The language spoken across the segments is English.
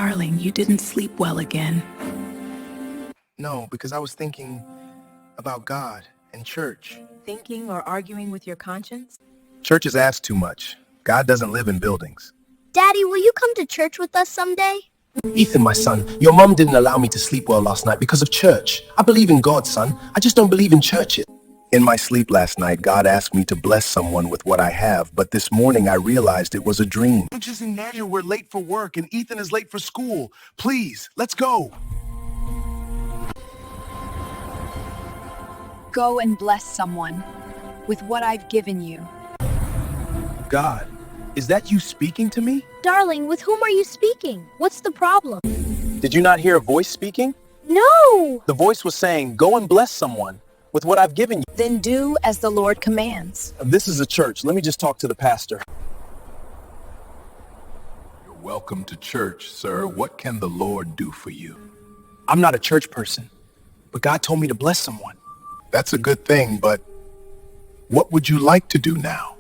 Darling, you didn't sleep well again. No, because I was thinking about God and church. Thinking or arguing with your conscience? Church is asked too much. God doesn't live in buildings. Daddy, will you come to church with us someday? Ethan, my son, your mom didn't allow me to sleep well last night because of church. I believe in God, son. I just don't believe in churches. In my sleep last night, God asked me to bless someone with what I have, but this morning I realized it was a dream. Just imagine we're late for work and Ethan is late for school. Please, let's go. Go and bless someone with what I've given you. God, is that you speaking to me? Darling, with whom are you speaking? What's the problem? Did you not hear a voice speaking? No! The voice was saying, go and bless someone with what I've given you. Then do as the Lord commands. This is a church. Let me just talk to the pastor. You're welcome to church, sir. What can the Lord do for you? I'm not a church person, but God told me to bless someone. That's a good thing, but what would you like to do now?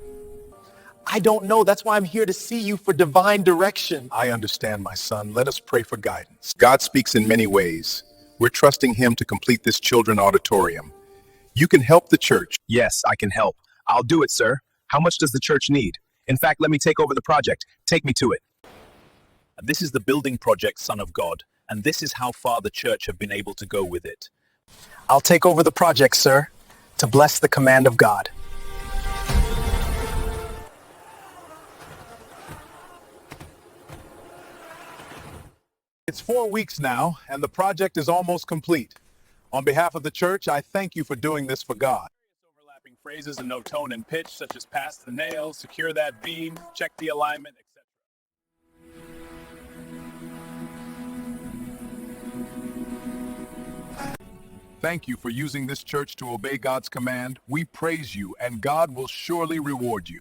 I don't know. That's why I'm here to see you for divine direction. I understand, my son. Let us pray for guidance. God speaks in many ways. We're trusting him to complete this children auditorium. You can help the church. Yes, I can help. I'll do it, sir. How much does the church need? In fact, let me take over the project. Take me to it. This is the building project, Son of God, and this is how far the church have been able to go with it. I'll take over the project, sir, to bless the command of God. It's 4 weeks now, and the project is almost complete. On behalf of the church, I thank you for doing this for God. Overlapping phrases and no tone and pitch, such as pass the nail, secure that beam, check the alignment, etc. Thank you for using this church to obey God's command. We praise you, and God will surely reward you.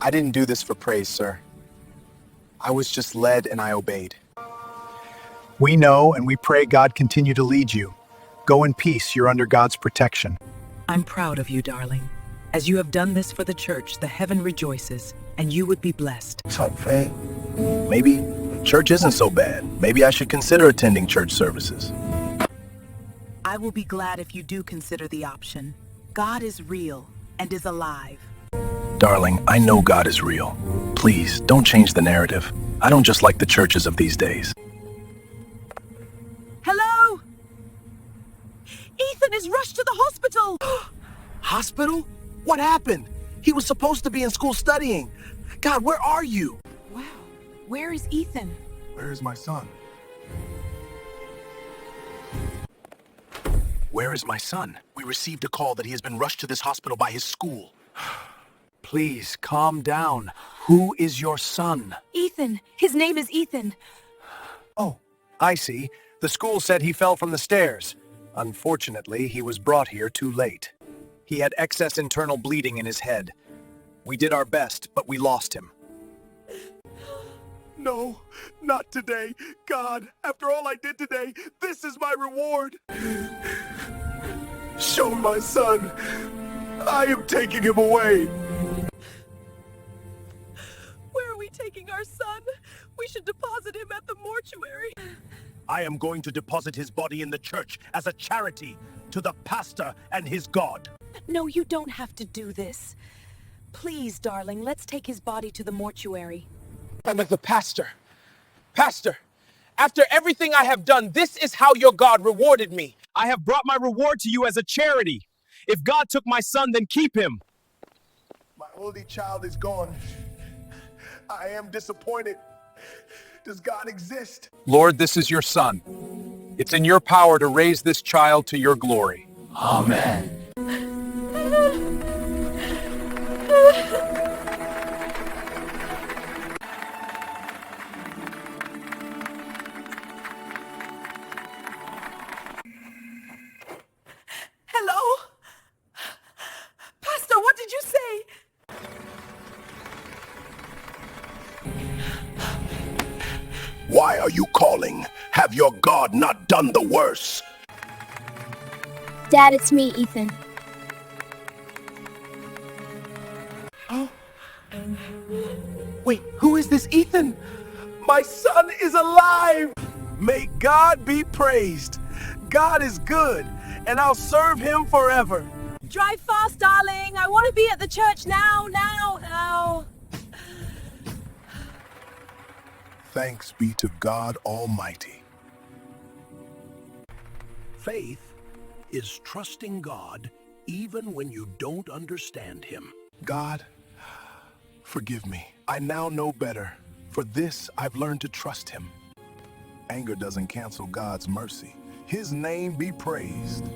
I didn't do this for praise, sir. I was just led and I obeyed. We know and we pray God continue to lead you. Go in peace, you're under God's protection. I'm proud of you, darling. As you have done this for the church, the heaven rejoices, and you would be blessed. So, Faye, maybe church isn't so bad. Maybe I should consider attending church services. I will be glad if you do consider the option. God is real and is alive. Darling, I know God is real. Please, don't change the narrative. I don't just like the churches of these days. Hello? Ethan is rushed to the hospital! Hospital? What happened? He was supposed to be in school studying. God, where are you? Wow, where is Ethan? Where is my son? Where is my son? We received a call that he has been rushed to this hospital by his school. Please, calm down. Who is your son? Ethan. His name is Ethan. Oh, I see. The school said he fell from the stairs. Unfortunately, he was brought here too late. He had excess internal bleeding in his head. We did our best, but we lost him. No, not today. God, after all I did today, this is my reward. Show my son. I am taking him away. Where are we taking our son? We should deposit him at the mortuary. I am going to deposit his body in the church as a charity to the pastor and his God. No, you don't have to do this. Please, darling, let's take his body to the mortuary. I'm like the pastor. Pastor, after everything I have done, this is how your God rewarded me. I have brought my reward to you as a charity. If God took my son, then keep him. My only child is gone. I am disappointed. Does God exist? Lord, this is your son. It's in your power to raise this child to your glory. Amen. Hello? Pastor, what did you say? Why are you calling? Have your God not done the worst? Dad, it's me, Ethan. Wait, who is this Ethan? My son is alive! May God be praised. God is good, and I'll serve him forever. Drive fast, darling. I want to be at the church now. Thanks be to God Almighty. Faith is trusting God even when you don't understand him. God, forgive me. I now know better. For this, I've learned to trust him. Anger doesn't cancel God's mercy. His name be praised.